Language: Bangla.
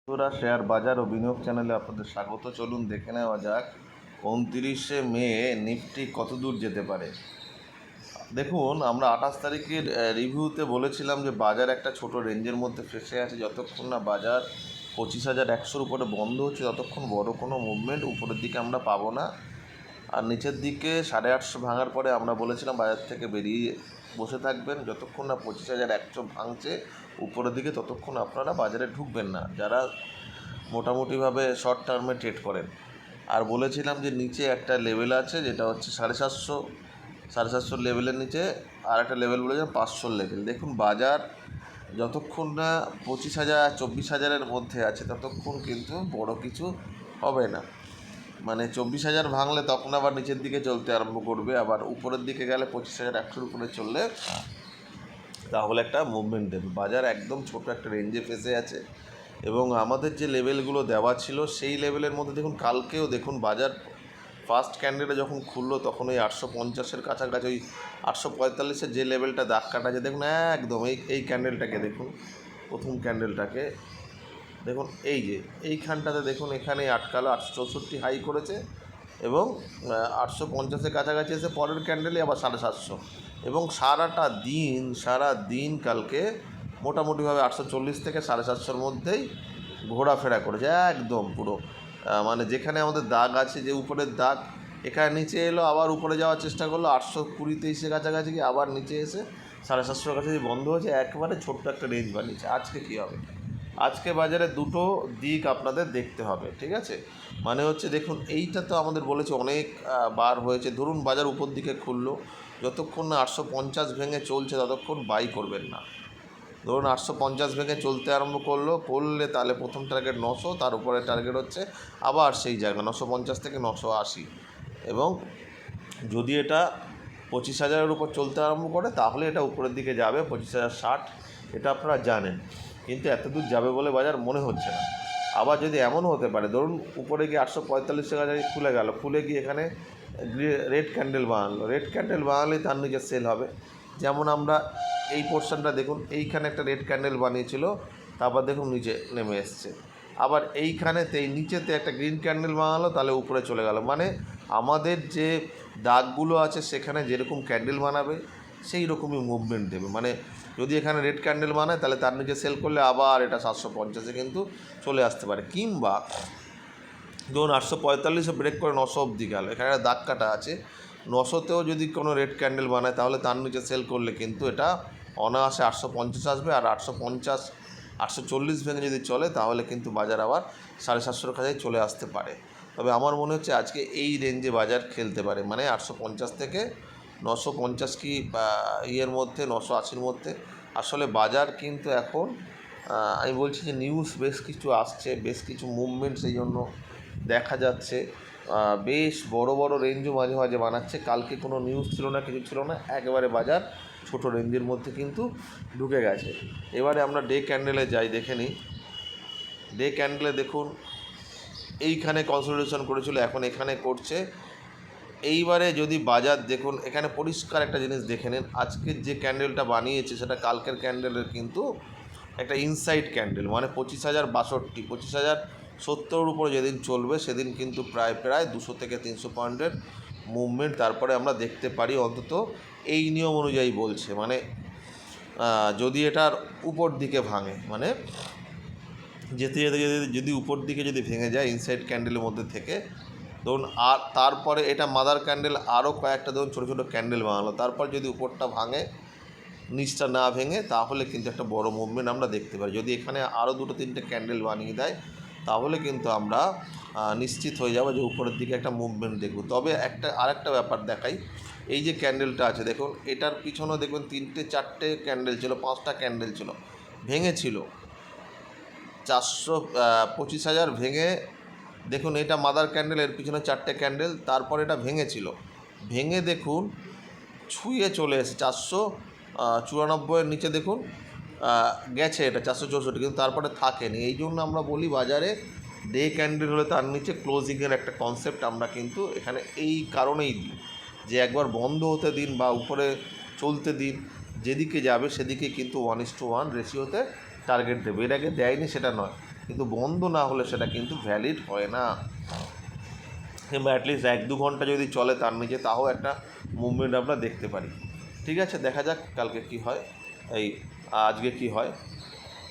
বন্ধুরা, শেয়ার বাজার ও বিনিয়োগ চ্যানেলে আপনাদের স্বাগত। চলুন দেখে নেওয়া যাক 29শে মে নিফটি কত দূর যেতে পারে। দেখুন, আমরা 28 তারিখের রিভিউতে বলেছিলাম যে বাজার একটা ছোট রেঞ্জের মধ্যে ফেসে আছে। যতক্ষণ না বাজার 25,100-র উপরে বন্ধ হচ্ছে ততক্ষণ বড় কোনো মুভমেন্ট উপরের দিকে আমরা পাবো না। আর নিচের দিকে 850 ভাঙার পরে আমরা বলেছিলাম বাজার থেকে বেরিয়ে বসে থাকবেন। যতক্ষণ না 25,100 ভাঙছে উপরের দিকে ততক্ষণ আপনারা বাজারে ঢুকবেন না, যারা মোটামুটিভাবে শর্ট টার্মে ট্রেড করেন। আর বলেছিলাম যে নিচে একটা লেভেল আছে, যেটা হচ্ছে 750 লেভেলের নিচে আর একটা লেভেল বলেছিলাম 500 লেভেল। দেখুন, বাজার যতক্ষণ না 25,000 24,000-এর মধ্যে আছে ততক্ষণ কিন্তু বড় কিছু হবে না। মানে 24,000 ভাঙলে তখন আবার নিচের দিকে চলতে আরম্ভ করবে, আবার উপরের দিকে গেলে 25,100-র উপরে চললে তাহলে একটা মুভমেন্ট দেবে। বাজার একদম ছোট একটা রেঞ্জে ফেসে আছে এবং আমাদের যে লেভেলগুলো দেওয়া ছিল সেই লেভেলের মধ্যে দেখুন, কালকেও দেখুন বাজার ফার্স্ট ক্যান্ডেলে যখন খুললো তখন ওই 850-এর কাছাকাছি, ওই 845-এর যে লেভেলটা দাগ কাটা আছে দেখুন, একদম এই ক্যান্ডেলটাকে দেখুন, প্রথম ক্যান্ডেলটাকে দেখুন, এই যে এইখানটাতে দেখুন, এখানেই আটকালো। 864 হাই করেছে এবং 850-এর কাছাকাছি এসে পরের ক্যান্ডেলে আবার 750, এবং সারা দিন কালকে মোটামুটিভাবে 840 থেকে 750-র মধ্যেই ঘোরাফেরা করেছে একদম পুরো। মানে যেখানে আমাদের দাগ আছে, যে উপরের দাগ, এখানে নিচে এলো, আবার উপরে যাওয়ার চেষ্টা করলো 820-23-এর কাছাকাছি গিয়ে আবার নিচে এসে 750-র কাছে বন্ধ হয়েছে। একবারে ছোট্ট একটা রেঞ্জ বানিয়েছে। আজকে কী হবে? আজকে বাজারে দুটো দিক আপনাদের দেখতে হবে, ঠিক আছে? মানে হচ্ছে দেখুন, এইটা তো আমাদের বলেছে অনেক বার হয়েছে। ধরুন বাজার উপর দিকে খুললো, যতক্ষণ না 850 ভেঙে চলছে ততক্ষণ বাই করবেন না। ধরুন 850 ভেঙে চলতে আরম্ভ করলে তাহলে প্রথম টার্গেট 900, তার উপরে টার্গেট হচ্ছে আবার সেই জায়গা 950 থেকে 980, এবং যদি এটা 25,000-এর উপর চলতে আরম্ভ করে তাহলে এটা উপরের দিকে যাবে 25,060, এটা আপনারা জানেন। কিন্তু এত দূর যাবে বলে বাজার মনে হচ্ছে না। আবার যদি এমনও হতে পারে, ধরুন উপরে গিয়ে 845 টাকা খুলে গেল, খুলে গিয়ে এখানে রেড ক্যান্ডেল বানালে তার নিচে সেল হবে। যেমন আমরা এই পোর্শনটা দেখুন, এইখানে একটা রেড ক্যান্ডেল বানিয়েছিল, তারপর দেখুন নিচে নেমে এসছে। আবার এইখানেতে এই নিচেতে একটা গ্রিন ক্যান্ডেল বানালো, তাহলে উপরে চলে গেল। মানে আমাদের যে দাগগুলো আছে সেখানে যেরকম ক্যান্ডেল বানাবে সেই রকমই মুভমেন্ট দেবে। মানে যদি এখানে রেড ক্যান্ডেল বানায় তাহলে তার নিচে সেল করলে আবার এটা 750-এ কিন্তু চলে আসতে পারে। কিংবা ধরুন 845-এ ব্রেক করে 900 অবধি গেল, এখানে একটা দাগ কাটা আছে, 900-তেও যদি কোনো রেড ক্যান্ডেল বানায় তাহলে তার নিচে সেল করলে কিন্তু এটা অনায়াসে 850 আসবে। আর 850 840 ভেঙে যদি চলে তাহলে কিন্তু বাজার আবার 750-এর কাছে চলে আসতে পারে। তবে আমার মনে হচ্ছে আজকে এই রেঞ্জে বাজার খেলতে পারে, মানে 850 থেকে 950 কি ইয়ের মধ্যে, 980-র মধ্যে। আসলে বাজার কিন্তু এখন আমি বলছি যে নিউজ বেশ কিছু আসছে, বেশ কিছু মুভমেন্ট সেই জন্য দেখা যাচ্ছে। বেশ বড় বড় রেঞ্জও মাঝে মাঝে বানাচ্ছে। কালকে কোনো নিউজ ছিল না, কিছু ছিল না, একেবারে বাজার ছোট রেঞ্জের মধ্যে কিন্তু ঢুকে গেছে। এবারে আমরা ডে ক্যান্ডেলে যাই, দেখে নিই। ডে ক্যান্ডেলে দেখুন, এইখানে কনসলিডেশন করেছিল, এখন এখানে করছে। এইবারে যদি বাজার দেখুন, এখানে পরিষ্কার একটা জিনিস দেখে নিন, আজকের যে ক্যান্ডেলটা বানিয়েছে সেটা কালকের ক্যান্ডেলের কিন্তু একটা ইনসাইড ক্যান্ডেল। মানে 25,062, 25,070-এর উপরে যেদিন চলবে সেদিন কিন্তু প্রায় 200 থেকে 300 পয়েন্টের মুভমেন্ট তারপরে আমরা দেখতে পারি, অন্তত এই নিয়ম অনুযায়ী বলছে। মানে যদি এটার উপর দিকে ভাঙে, মানে যেতে যেতে যদি উপর দিকে যদি ভেঙে যায় ইনসাইড ক্যান্ডেলের মধ্যে থেকে, ধরুন, আর তারপরে এটা মাদার ক্যান্ডেল আরও কয়েকটা ধরুন ছোটো ছোটো ক্যান্ডেল বানালো, তারপর যদি উপরটা ভাঙে নিচটা না ভেঙে, তাহলে কিন্তু একটা বড় মুভমেন্ট আমরা দেখতে পাই। যদি এখানে আরও 2-3টে ক্যান্ডেল বানিয়ে দেয় তাহলে কিন্তু আমরা নিশ্চিত হয়ে যাবো যে উপরের দিকে একটা মুভমেন্ট দেখব। তবে আরেকটা ব্যাপার দেখাই, এই যে ক্যান্ডেলটা আছে দেখুন, এটার পিছনে দেখুন 3-4টে ক্যান্ডেল ছিল, 5টা ক্যান্ডেল ছিল, ভেঙেছিল 25,000 ভেঙে। দেখুন, এটা মাদার ক্যান্ডেল, এর পিছনে 4টে ক্যান্ডেল, তারপর এটা ভেঙেছিল, ভেঙে দেখুন ছুঁয়ে চলে এসে 494-এর নিচে দেখুন গেছে এটা 464, কিন্তু তারপরে থাকেনি। এই জন্য আমরা বলি বাজারে ডে ক্যান্ডেল হলে তার নিচে ক্লোজিংয়ের একটা কনসেপ্ট আমরা কিন্তু এখানে এই কারণেই দিই, যে একবার বন্ধ হতে দিন বা উপরে চলতে দিন, যেদিকে যাবে সেদিকে কিন্তু 1:1 রেশিওতে টার্গেট দেবে। এর আগে দেয়নি সেটা নয়, কিন্তু বন্ধ না হলে সেটা কিন্তু ভ্যালিড হয় না। কিংবা অ্যাটলিস্ট 1-2 ঘন্টা যদি চলে তার নিচে, তাও একটা মুভমেন্ট আমরা দেখতে পারি। ঠিক আছে, দেখা যাক কালকে কি হয়, আজকে কি হয়।